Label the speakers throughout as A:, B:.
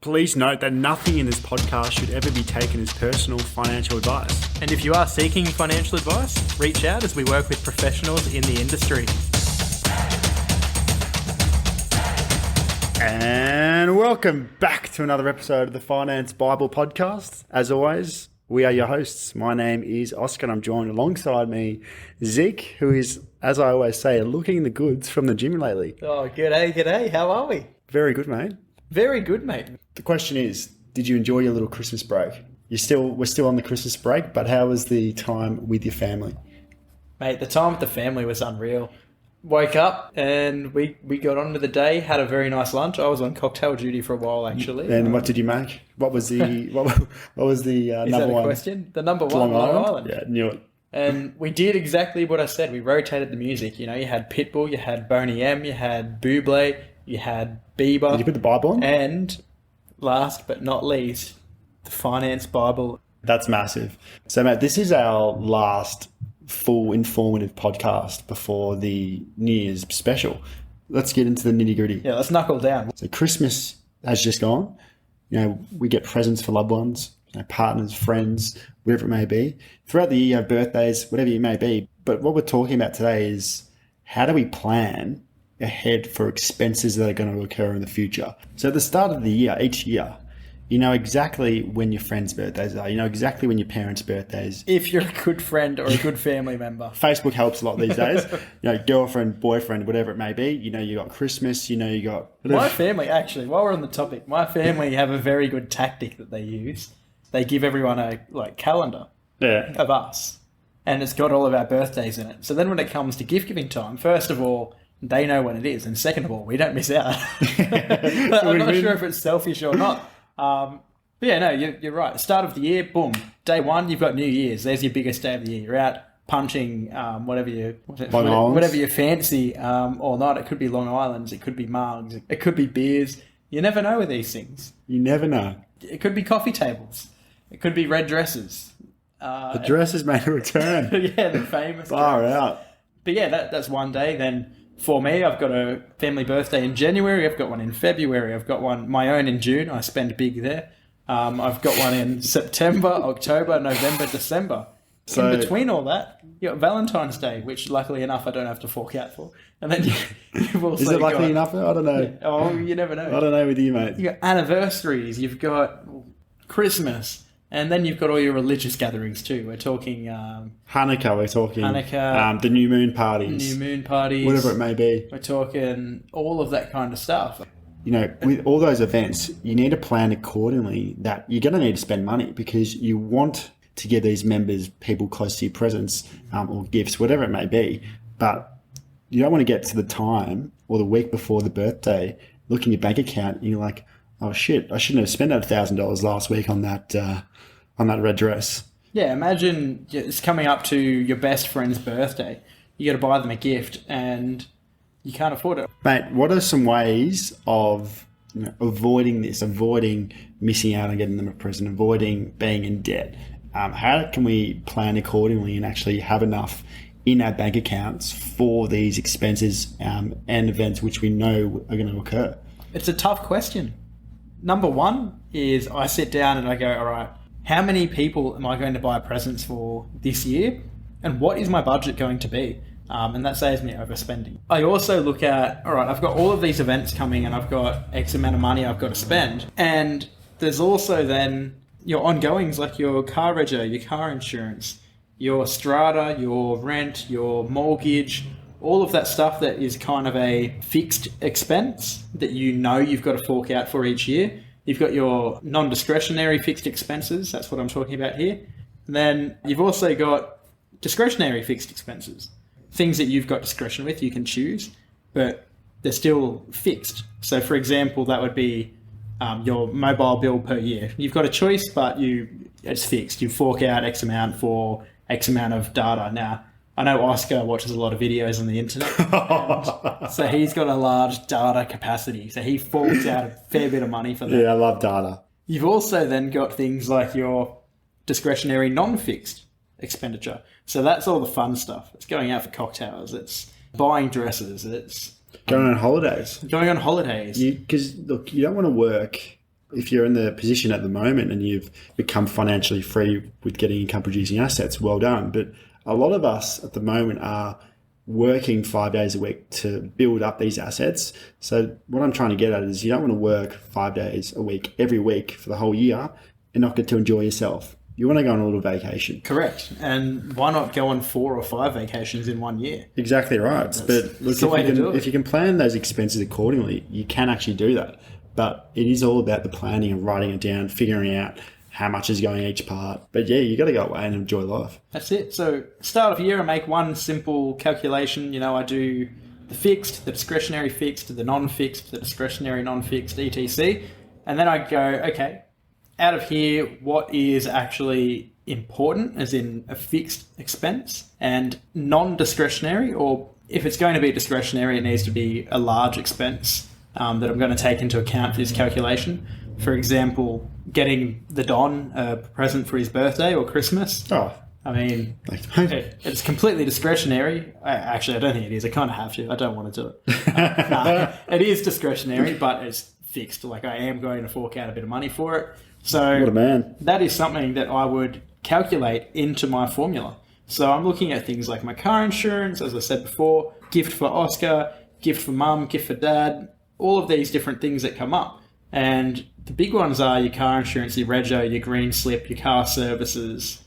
A: Please note that nothing in this podcast should ever be taken as personal financial advice.
B: And if you are seeking financial advice, reach out as we work with professionals in the industry.
A: And welcome back to another episode of the Finance Bible Podcast. As always, we are your hosts. My name is Oscar and I'm joined alongside me, Zeke, who is, as I always say, looking the goods from the gym lately.
B: Oh, g'day. How are we?
A: Very good, mate.
B: Very good, mate.
A: The question is, did you enjoy your little Christmas break? We're still on the Christmas break, but how was the time with your family?
B: Mate, the time with the family was unreal. Woke up and we got on with the day, had a very nice lunch. I was on cocktail duty for a while, actually.
A: And what did you make? What was the what was the
B: Is
A: number
B: that a
A: one?
B: question? The number one,
A: Long
B: Long
A: Island?
B: Island.
A: Yeah, knew it.
B: And we did exactly what I said. We rotated the music. You know, you had Pitbull, you had Boney M, you had Bublé, you had Bieber.
A: Did you put the Bible on?
B: And last but not least, the Finance Bible.
A: That's massive. So, mate, this is our last full informative podcast before the New Year's special. Let's get into the nitty gritty.
B: Yeah, let's knuckle down.
A: So Christmas has just gone. You know, we get presents for loved ones, you know, partners, friends, whatever it may be. Throughout the year, you have birthdays, whatever it may be. But what we're talking about today is how do we plan ahead for expenses that are going to occur in the future? So at the start of the year, each year, you know exactly when your friends' birthdays are. You know exactly when your parents' birthdays.
B: If you're a good friend or a good family member.
A: Facebook helps a lot these days. You know, girlfriend, boyfriend, whatever it may be. You know, you got Christmas. You know, you got...
B: My family, actually, while we're on the topic, my family have a very good tactic that they use. They give everyone a calendar of us. And it's got all of our birthdays in it. So then when it comes to gift giving time, first of all, they know when it is. And second of all, we don't miss out. I'm not sure if it's selfish or not. But yeah, no, you're right. Start of the year, boom. Day one, you've got New Year's. There's your biggest day of the year. You're out punching whatever you fancy all night. It could be Long Island's, it could be mugs, it could be beers. You never know with these things.
A: You never know.
B: It could be coffee tables. It could be red dresses.
A: The dresses made a return.
B: Yeah, the famous.
A: Far out.
B: But yeah, that's one day. Then for me, I've got a family birthday in January. I've got one in February. I've got one, my own, in June. I spend big there. I've got one in September, October, November, December. So, in between all that, you got Valentine's Day, which luckily enough I don't have to fork out for. And then you've also
A: is it luckily enough? I don't know.
B: Yeah, oh, you never know.
A: I don't know with you, mate.
B: You got anniversaries. You've got Christmas. And then you've got all your religious gatherings too. We're talking...
A: Hanukkah, we're talking... the new moon parties. Whatever it may be.
B: We're talking all of that kind of stuff.
A: You know, with all those events, you need to plan accordingly that you're going to need to spend money because you want to give these members, people close to you, presents or gifts, whatever it may be. But you don't want to get to the time or the week before the birthday, look in your bank account and you're like, oh shit, I shouldn't have spent that $1,000 last week on that red dress.
B: Yeah, imagine it's coming up to your best friend's birthday. You got to buy them a gift and you can't afford it.
A: Mate, what are some ways of avoiding this, avoiding missing out on getting them a present, avoiding being in debt? How can we plan accordingly and actually have enough in our bank accounts for these expenses and events which we know are going to occur?
B: It's a tough question. Number one is I sit down and I go, all right, how many people am I going to buy presents for this year? And what is my budget going to be? And that saves me overspending. I also look at, all right, I've got all of these events coming and I've got X amount of money I've got to spend. And there's also then your ongoings like your car rego, your car insurance, your strata, your rent, your mortgage, all of that stuff that is kind of a fixed expense that you know you've got to fork out for each year. You've got your non-discretionary fixed expenses. That's what I'm talking about here. And then you've also got discretionary fixed expenses. Things that you've got discretion with, you can choose, but they're still fixed. So for example, that would be your mobile bill per year. You've got a choice, but it's fixed. You fork out X amount for X amount of data. Now, I know Oscar watches a lot of videos on the internet, so he's got a large data capacity. So he forks out a fair bit of money for that.
A: Yeah, I love data.
B: You've also then got things like your discretionary non-fixed expenditure. So that's all the fun stuff. It's going out for cocktails. It's buying dresses. It's
A: going on holidays.
B: Going on holidays.
A: Because, look, you don't want to work If you're in the position at the moment and you've become financially free with getting income producing assets, well done. But a lot of us at the moment are working 5 days a week to build up these assets. So what I'm trying to get at is you don't want to work 5 days a week, every week for the whole year and not get to enjoy yourself. You want to go on a little vacation.
B: Correct. And why not go on 4 or 5 vacations in 1 year?
A: Exactly right. But look, if you can plan those expenses accordingly, you can actually do that. But it is all about the planning and writing it down, figuring out how much is going each part. But yeah, you got to go away and enjoy life.
B: That's it. So start of year, I make one simple calculation. You know, I do the fixed, the discretionary fixed, the non-fixed, the discretionary non-fixed, etc. And then I go, okay, out of here, what is actually important, as in a fixed expense, and non-discretionary, or if it's going to be discretionary, it needs to be a large expense that I'm going to take into account for this calculation. For example, getting the Don a present for his birthday or Christmas.
A: Oh,
B: I mean, it's completely discretionary. Actually, I don't think it is. I kind of have to. I don't want to do it. It is discretionary, but it's fixed. Like, I am going to fork out a bit of money for it. So
A: what a man.
B: That is something that I would calculate into my formula. So I'm looking at things like my car insurance, as I said before, gift for Oscar, gift for mum, gift for dad, all of these different things that come up. And the big ones are your car insurance, your rego, your green slip, your car services,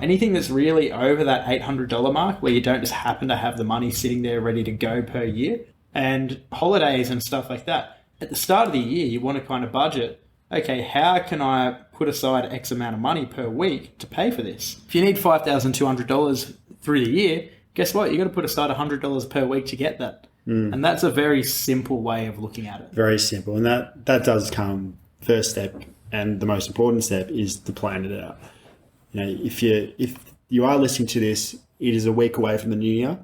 B: anything that's really over that $800 mark where you don't just happen to have the money sitting there ready to go per year, and holidays and stuff like that. At the start of the year, you want to kind of budget, okay, how can I put aside X amount of money per week to pay for this? If you need $5,200 through the year, guess what? You've got to put aside $100 per week to get that. And that's a very simple way of looking at it.
A: Very simple. And that does come first step, and the most important step is to plan it out. You know, if you are listening to this, it is a week away from the new year.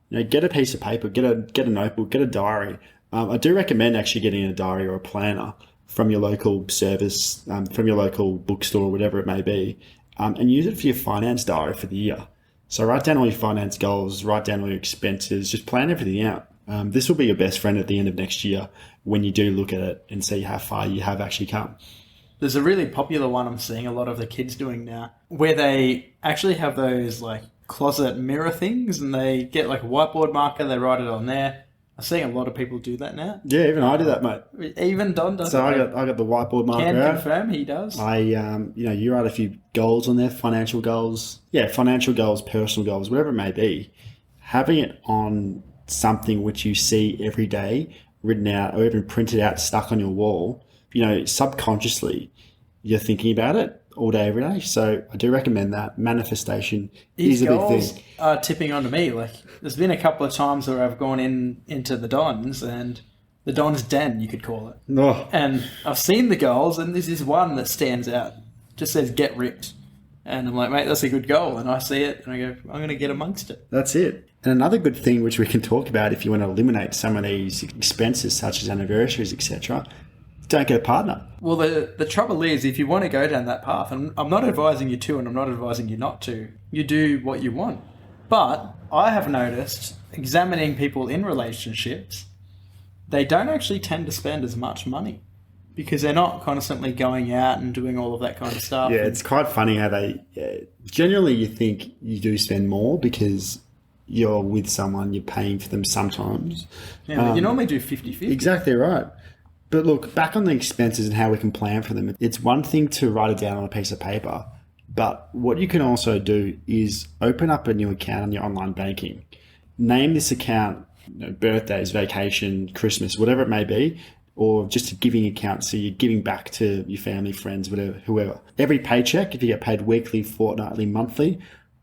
A: You know, get a piece of paper, get a notebook, get a diary. I do recommend actually getting a diary or a planner from your local service, from your local bookstore, whatever it may be, and use it for your finance diary for the year. So write down all your finance goals, write down all your expenses, just plan everything out. This will be your best friend at the end of next year when you do look at it and see how far you have actually come.
B: There's a really popular one I'm seeing a lot of the kids doing now, where they actually have those like closet mirror things, and they get like a whiteboard marker, they write it on there. I'm seeing a lot of people do that now.
A: Yeah, even I do that, mate.
B: Even Don does.
A: So I got the whiteboard marker
B: Can
A: out.
B: confirm he does.
A: You write a few goals on there, financial goals, personal goals, whatever it may be. Having it on something which you see every day written out or even printed out, stuck on your wall, subconsciously you're thinking about it all day, every day. So I do recommend that. Manifestation is a big thing.
B: Are tipping onto me. Like, there's been a couple of times where I've gone into the Dons, and the Don's den, you could call it.
A: Oh.
B: And I've seen the goals, and there's this one that stands out. Just says, get ripped. And I'm like, mate, that's a good goal. And I see it, and I go, I'm going to get amongst it.
A: That's it. And another good thing which we can talk about if you want to eliminate some of these expenses, such as anniversaries, etc., don't get a partner.
B: Well, the trouble is, if you want to go down that path, and I'm not advising you to, and I'm not advising you not to, you do what you want. But I have noticed, examining people in relationships, they don't actually tend to spend as much money because they're not constantly going out and doing all of that kind of stuff.
A: Yeah, it's quite funny how generally you think you do spend more because you're with someone, you're paying for them sometimes.
B: Yeah, but you normally do 50-50.
A: Exactly right. But look, back on the expenses and how we can plan for them, it's one thing to write it down on a piece of paper, but what you can also do is open up a new account on your online banking. Name this account, birthdays, vacation, Christmas, whatever it may be, or just a giving account, so you're giving back to your family, friends, whatever, whoever. Every paycheck, if you get paid weekly, fortnightly, monthly,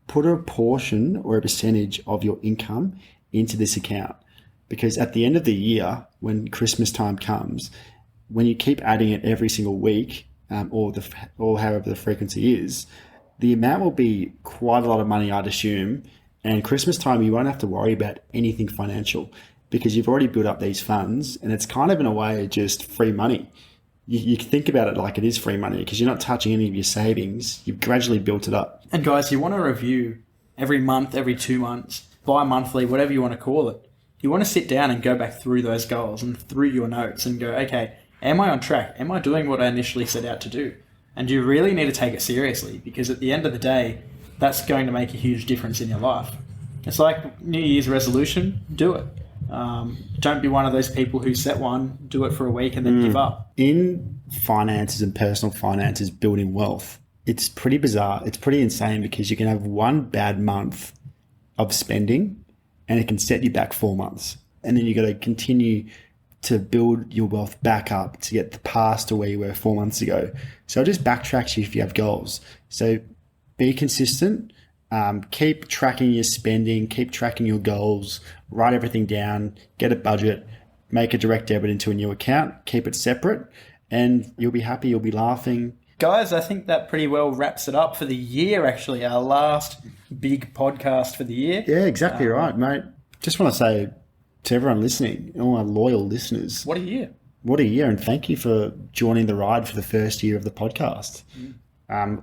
A: put a portion or a percentage of your income into this account. Because at the end of the year, when Christmas time comes, when you keep adding it every single week, or however the frequency is, the amount will be quite a lot of money, I'd assume. And Christmas time, you won't have to worry about anything financial because you've already built up these funds, and it's kind of in a way just free money. You can think about it like it is free money because you're not touching any of your savings. You've gradually built it up.
B: And guys, you want to review every month, every 2 months, bi-monthly, whatever you want to call it. You want to sit down and go back through those goals and through your notes and go, okay, am I on track? Am I doing what I initially set out to do? And you really need to take it seriously, because at the end of the day, that's going to make a huge difference in your life. It's like New Year's resolution, do it. Don't be one of those people who set one, do it for a week and then give up.
A: In finances and personal finances, building wealth, it's pretty bizarre. It's pretty insane, because you can have one bad month of spending and it can set you back 4 months. And then you got to continue to build your wealth back up to get the past to where you were 4 months ago. So it just backtracks you if you have goals. So be consistent. Keep tracking your spending, keep tracking your goals, write everything down, get a budget, make a direct debit into a new account, keep it separate, and you'll be happy, you'll be laughing.
B: Guys, I think that pretty well wraps it up for the year, actually, our last big podcast for the year.
A: Yeah, exactly right, mate. Just want to say to everyone listening, all our loyal listeners,
B: what a year.
A: What a year, and thank you for joining the ride for the first year of the podcast.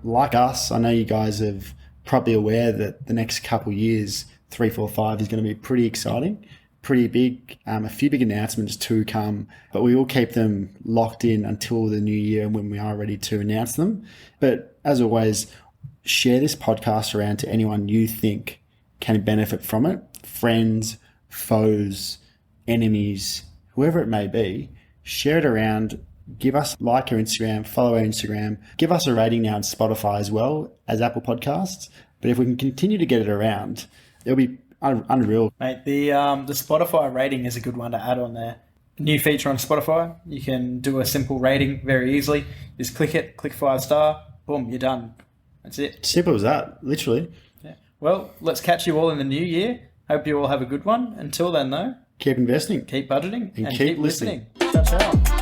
A: Like us, I know you guys have probably aware that the next couple of years, 3, 4, 5, is going to be pretty exciting, pretty big. A few big announcements to come, but we will keep them locked in until the new year when we are ready to announce them. But as always, share this podcast around to anyone you think can benefit from it. Friends, foes, enemies, whoever it may be, share it around. Give us like our Instagram, follow our Instagram, give us a rating now on Spotify as well as Apple Podcasts. But if we can continue to get it around, it'll be unreal.
B: Mate, the Spotify rating is a good one to add on there. A new feature on Spotify, you can do a simple rating very easily. Just click it, click 5-star, boom, you're done. That's it.
A: Simple as that, literally.
B: Yeah. Well, let's catch you all in the new year. Hope you all have a good one. Until then, though,
A: Keep investing.
B: keep budgeting
A: and keep listening.
B: Ciao, ciao.